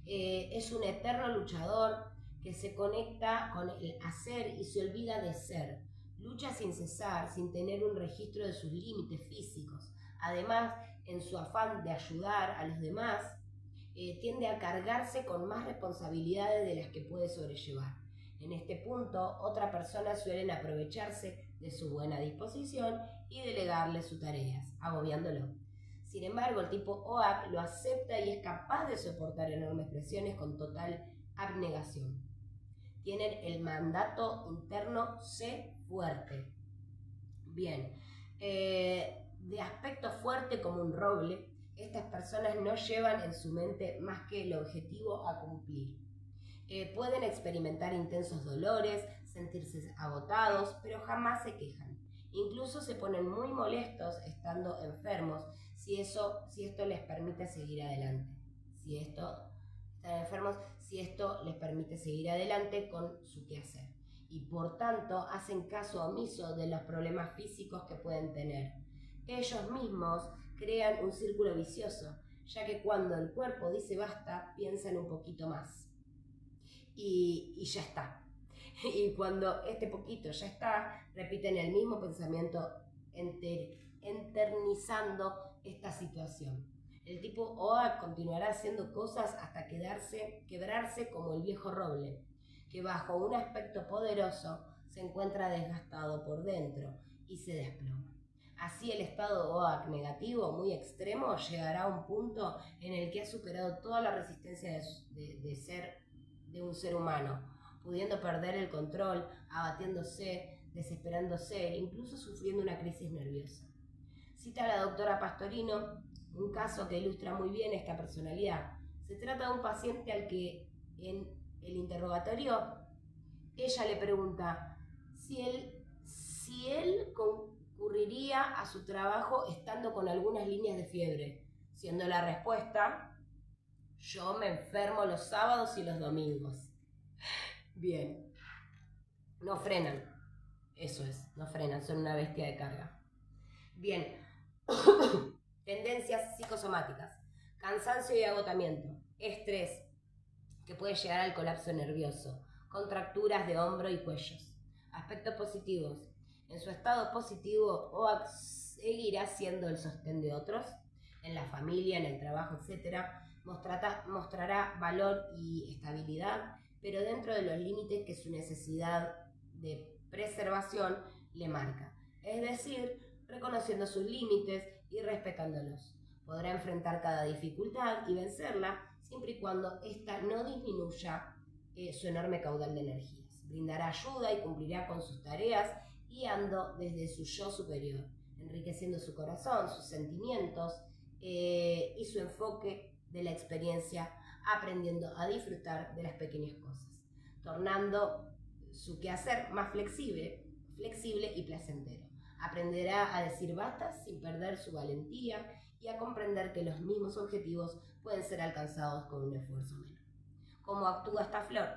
Es un eterno luchador que se conecta con el hacer y se olvida de ser. Lucha sin cesar, sin tener un registro de sus límites físicos. Además, en su afán de ayudar a los demás, tiende a cargarse con más responsabilidades de las que puede sobrellevar. En este punto, otras personas suelen aprovecharse de su buena disposición y delegarle sus tareas, agobiándolo. Sin embargo, el tipo OAK lo acepta y es capaz de soportar enormes presiones con total abnegación. Tienen el mandato interno sé fuerte. Bien, de aspecto fuerte como un roble, estas personas no llevan en su mente más que el objetivo a cumplir. Pueden experimentar intensos dolores, sentirse agotados, pero jamás se quejan. Incluso se ponen muy molestos estando enfermos si esto les permite seguir adelante. Están enfermos si esto les permite seguir adelante con su quehacer. Y por tanto hacen caso omiso de los problemas físicos que pueden tener. Ellos mismos crean un círculo vicioso, ya que cuando el cuerpo dice basta, piensan un poquito más. Y ya está. Y cuando este poquito ya está, repiten el mismo pensamiento eternizando esta situación. El tipo OAK continuará haciendo cosas hasta quebrarse como el viejo roble, que bajo un aspecto poderoso se encuentra desgastado por dentro y se desploma. Así el estado OAK negativo, muy extremo, llegará a un punto en el que ha superado toda la resistencia de un ser humano, pudiendo perder el control, abatiéndose, desesperándose, incluso sufriendo una crisis nerviosa. Cita a la doctora Pastorino un caso que ilustra muy bien esta personalidad. Se trata de un paciente al que en el interrogatorio ella le pregunta si él concurriría a su trabajo estando con algunas líneas de fiebre, siendo la respuesta: yo me enfermo los sábados y los domingos. Bien, no frenan, eso es, no frenan, son una bestia de carga. Bien, tendencias psicosomáticas: cansancio y agotamiento, estrés, que puede llegar al colapso nervioso, contracturas de hombro y cuellos. Aspectos positivos: en su estado positivo, OAK seguirá siendo el sostén de otros, en la familia, en el trabajo, etc. Mostrará valor y estabilidad, pero dentro de los límites que su necesidad de preservación le marca, es decir, reconociendo sus límites y respetándolos. Podrá enfrentar cada dificultad y vencerla siempre y cuando ésta no disminuya su enorme caudal de energías. Brindará ayuda y cumplirá con sus tareas guiando desde su yo superior, enriqueciendo su corazón, sus sentimientos y su enfoque de la experiencia, aprendiendo a disfrutar de las pequeñas cosas, tornando su quehacer más flexible y placentero. Aprenderá a decir basta sin perder su valentía y a comprender que los mismos objetivos pueden ser alcanzados con un esfuerzo menor. ¿Cómo actúa esta flor?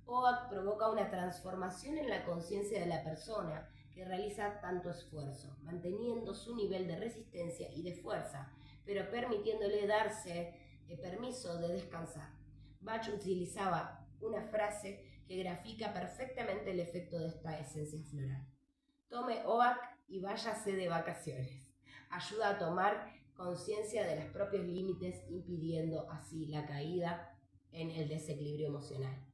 OAK provoca una transformación en la conciencia de la persona que realiza tanto esfuerzo, manteniendo su nivel de resistencia y de fuerza, pero permitiéndole darse permiso de descansar. Bach utilizaba una frase que grafica perfectamente el efecto de esta esencia floral: tome OAK y váyase de vacaciones. Ayuda a tomar conciencia de los propios límites, impidiendo así la caída en el desequilibrio emocional.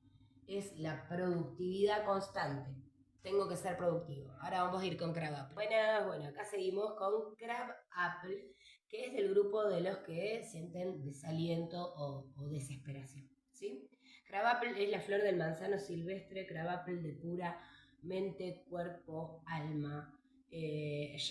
Es la productividad constante. Tengo que ser productivo. Ahora vamos a ir con Crab Apple. Bueno, acá seguimos con Crab Apple, que es del grupo de los que sienten desaliento o desesperación, ¿sí? Crab Apple es la flor del manzano silvestre, Crab Apple de pura mente, cuerpo, alma.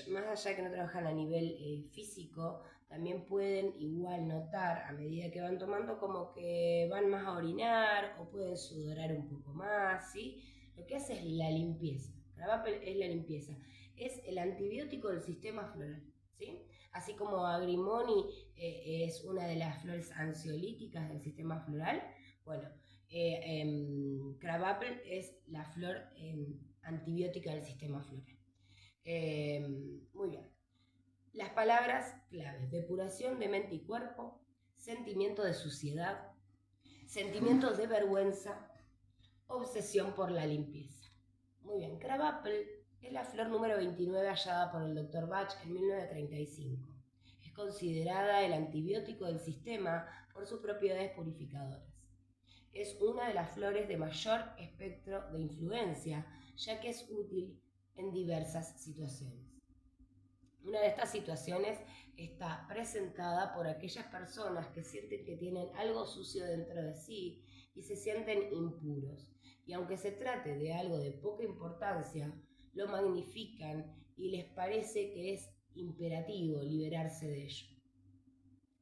Más allá de que no trabajan a nivel físico, también pueden igual notar a medida que van tomando como que van más a orinar o pueden sudorar un poco más, ¿sí? Lo que hace es la limpieza. Crab Apple es la limpieza, es el antibiótico del sistema floral, ¿sí? Así como Agrimoni es una de las flores ansiolíticas del sistema floral, bueno, Crabapple es la flor antibiótica del sistema floral. Muy bien. Las palabras claves: depuración de mente y cuerpo, sentimiento de suciedad, sentimientos de vergüenza, obsesión por la limpieza. Muy bien, Crabapple es la flor número 29 hallada por el Dr. Bach en 1935. Es considerada el antibiótico del sistema por sus propiedades purificadoras. Es una de las flores de mayor espectro de influencia, ya que es útil en diversas situaciones. Una de estas situaciones está presentada por aquellas personas que sienten que tienen algo sucio dentro de sí y se sienten impuros. Y aunque se trate de algo de poca importancia, lo magnifican y les parece que es imperativo liberarse de ello.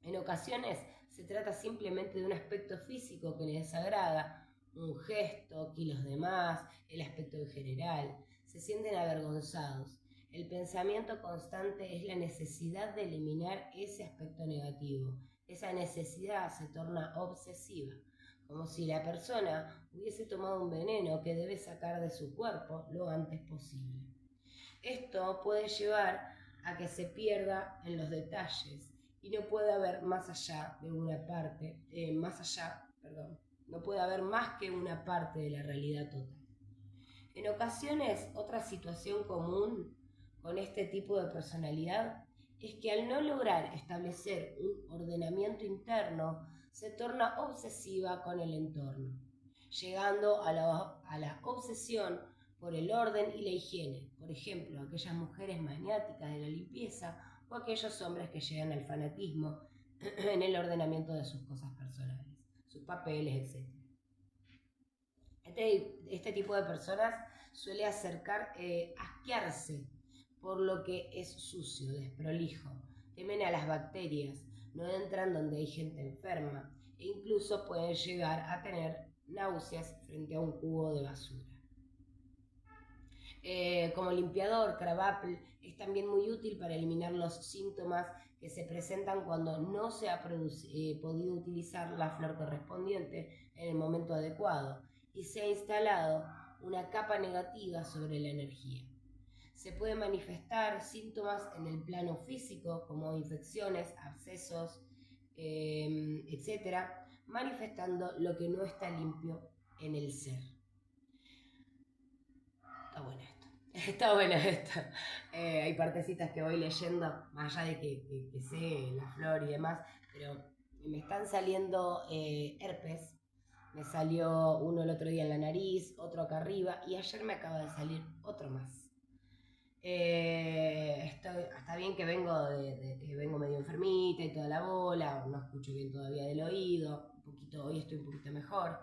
En ocasiones se trata simplemente de un aspecto físico que les desagrada, un gesto, kilos de más, el aspecto en general. Se sienten avergonzados. El pensamiento constante es la necesidad de eliminar ese aspecto negativo. Esa necesidad se torna obsesiva, como si la persona hubiese tomado un veneno que debe sacar de su cuerpo lo antes posible. Esto puede llevar a que se pierda en los detalles y no puede haber más allá de una parte, no puede haber más que una parte de la realidad total. En ocasiones, otra situación común con este tipo de personalidad es que al no lograr establecer un ordenamiento interno, se torna obsesiva con el entorno, llegando a la obsesión por el orden y la higiene. Por ejemplo, aquellas mujeres maniáticas de la limpieza o aquellos hombres que llegan al fanatismo en el ordenamiento de sus cosas personales, sus papeles, etc. Este tipo de personas suele asquearse por lo que es sucio, desprolijo. Temen a las bacterias, no entran donde hay gente enferma e incluso pueden llegar a tener náuseas frente a un cubo de basura. Como limpiador, Crabapple es también muy útil para eliminar los síntomas que se presentan cuando no se ha podido utilizar la flor correspondiente en el momento adecuado y se ha instalado una capa negativa sobre la energía. Se pueden manifestar síntomas en el plano físico como infecciones, abscesos, etc., manifestando lo que no está limpio en el ser. Está bueno esto. Hay partecitas que voy leyendo, más allá de que sé la flor y demás, pero me están saliendo herpes. Me salió uno el otro día en la nariz, otro acá arriba, y ayer me acaba de salir otro más. Está bien que vengo vengo medio enfermita y toda la bola, no escucho bien todavía del oído, hoy estoy un poquito mejor,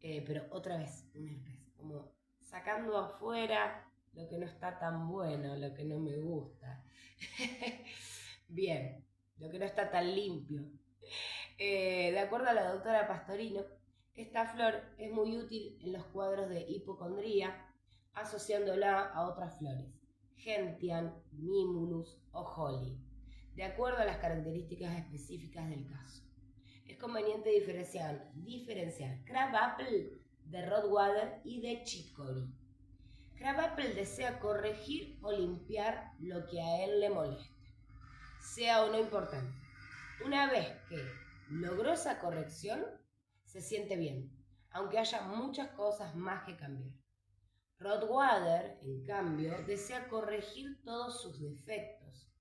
pero otra vez un herpes, como sacando afuera lo que no está tan bueno, lo que no me gusta. Bien, lo que no está tan limpio. De acuerdo a la doctora Pastorino, esta flor es muy útil en los cuadros de hipocondría, asociándola a otras flores, Gentian, Mimulus o Holly, de acuerdo a las características específicas del caso. Es conveniente diferenciar Crabapple de Rothwater y de Chicory. Crabapple desea corregir o limpiar lo que a él le molesta, sea o no importante. Una vez que logró esa corrección, se siente bien, aunque haya muchas cosas más que cambiar. Rothwater, en cambio, desea corregir todos sus defectos,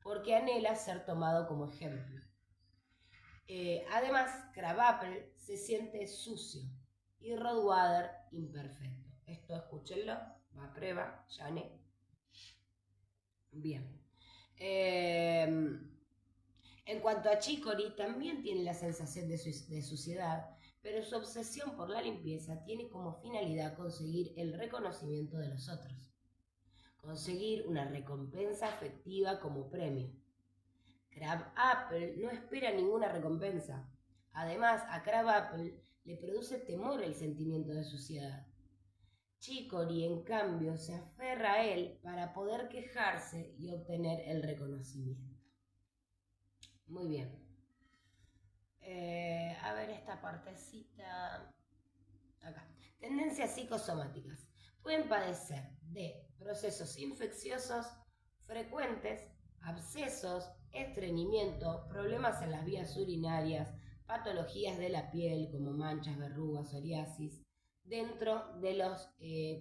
porque anhela ser tomado como ejemplo. Además, Crabapple se siente sucio y Rothwater imperfecto. Esto escúchenlo, va a prueba, Jane. Bien. En cuanto a Chicory, también tiene la sensación de suciedad, pero su obsesión por la limpieza tiene como finalidad conseguir el reconocimiento de los otros, conseguir una recompensa afectiva como premio. Crabapple no espera ninguna recompensa. Además, a Crabapple le produce temor el sentimiento de suciedad. Chicory, en cambio, se aferra a él para poder quejarse y obtener el reconocimiento. Muy bien. A ver esta partecita. Acá. Tendencias psicosomáticas. Pueden padecer de procesos infecciosos frecuentes, abscesos, estreñimiento, problemas en las vías urinarias, patologías de la piel como manchas, verrugas, psoriasis. Dentro de los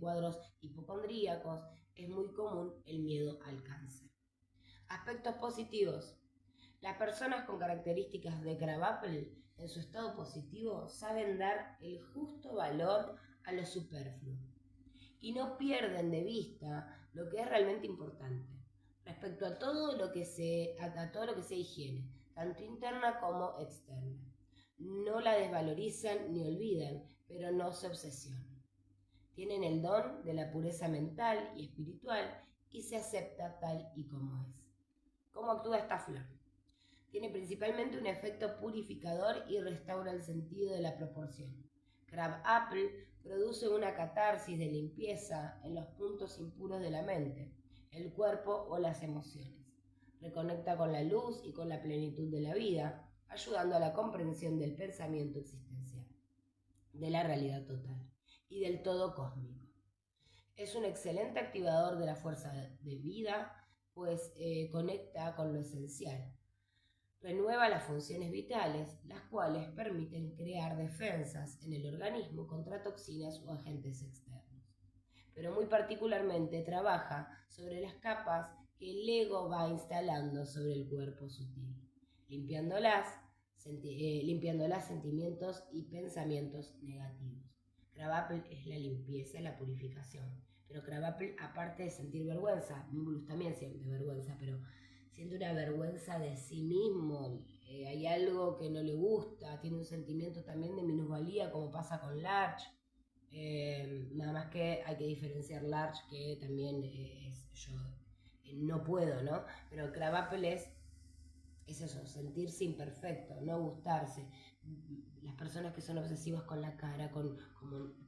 cuadros hipocondríacos es muy común el miedo al cáncer. Aspectos positivos. Las personas con características de Krabappel en su estado positivo saben dar el justo valor a lo superfluo y no pierden de vista lo que es realmente importante respecto a todo lo que sea higiene, tanto interna como externa. No la desvalorizan ni olvidan, pero no se obsesionan. Tienen el don de la pureza mental y espiritual y se acepta tal y como es. ¿Cómo actúa esta flor? Tiene principalmente un efecto purificador y restaura el sentido de la proporción. Crab-apple produce una catarsis de limpieza en los puntos impuros de la mente, el cuerpo o las emociones. Reconecta con la luz y con la plenitud de la vida, ayudando a la comprensión del pensamiento existencial, de la realidad total y del todo cósmico. Es un excelente activador de la fuerza de vida, pues conecta con lo esencial. Renueva las funciones vitales, las cuales permiten crear defensas en el organismo contra toxinas o agentes externos. Pero muy particularmente trabaja sobre las capas que el ego va instalando sobre el cuerpo sutil, limpiándolas sentimientos y pensamientos negativos. Crab-apple es la limpieza, la purificación. Pero Crab-apple, aparte de sentir vergüenza, Mimulus también siente vergüenza, pero siente una vergüenza de sí mismo, hay algo que no le gusta, tiene un sentimiento también de minusvalía, como pasa con Larch. Nada más que hay que diferenciar Larch, que también es yo no puedo, ¿no? Pero Crab-apple es eso, sentirse imperfecto, no gustarse. Las personas que son obsesivas con la cara, con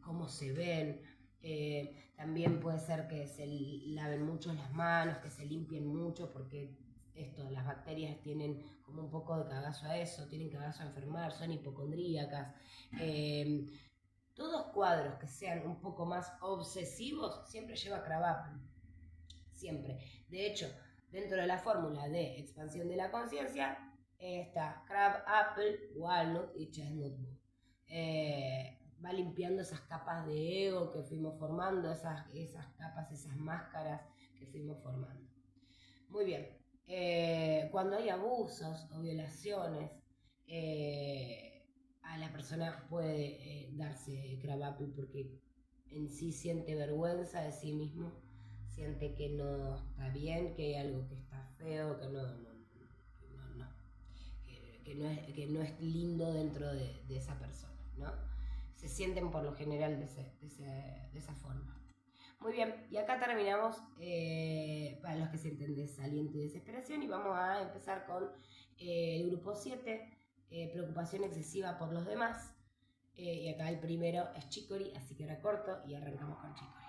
cómo se ven, también puede ser que se laven mucho las manos, que se limpien mucho, porque las bacterias tienen como un poco de cagazo a eso, tienen cagazo a enfermar, son hipocondríacas. Todos cuadros que sean un poco más obsesivos siempre lleva Crab-apple, siempre. De hecho, dentro de la fórmula de expansión de la conciencia está Crab-apple, walnut y chestnut. Va limpiando esas capas de ego que fuimos formando, esas capas, esas máscaras que fuimos formando. Muy bien. Cuando hay abusos o violaciones, a la persona puede darse Crab-apple porque en sí siente vergüenza de sí mismo, siente que no está bien, que hay algo que está feo, que que no es lindo dentro de esa persona, ¿no? Se sienten por lo general de esa forma. Muy bien, y acá terminamos para los que sienten desaliento y desesperación y vamos a empezar con el grupo 7, preocupación excesiva por los demás. Y acá el primero es Chicory, así que ahora corto y arrancamos con Chicory.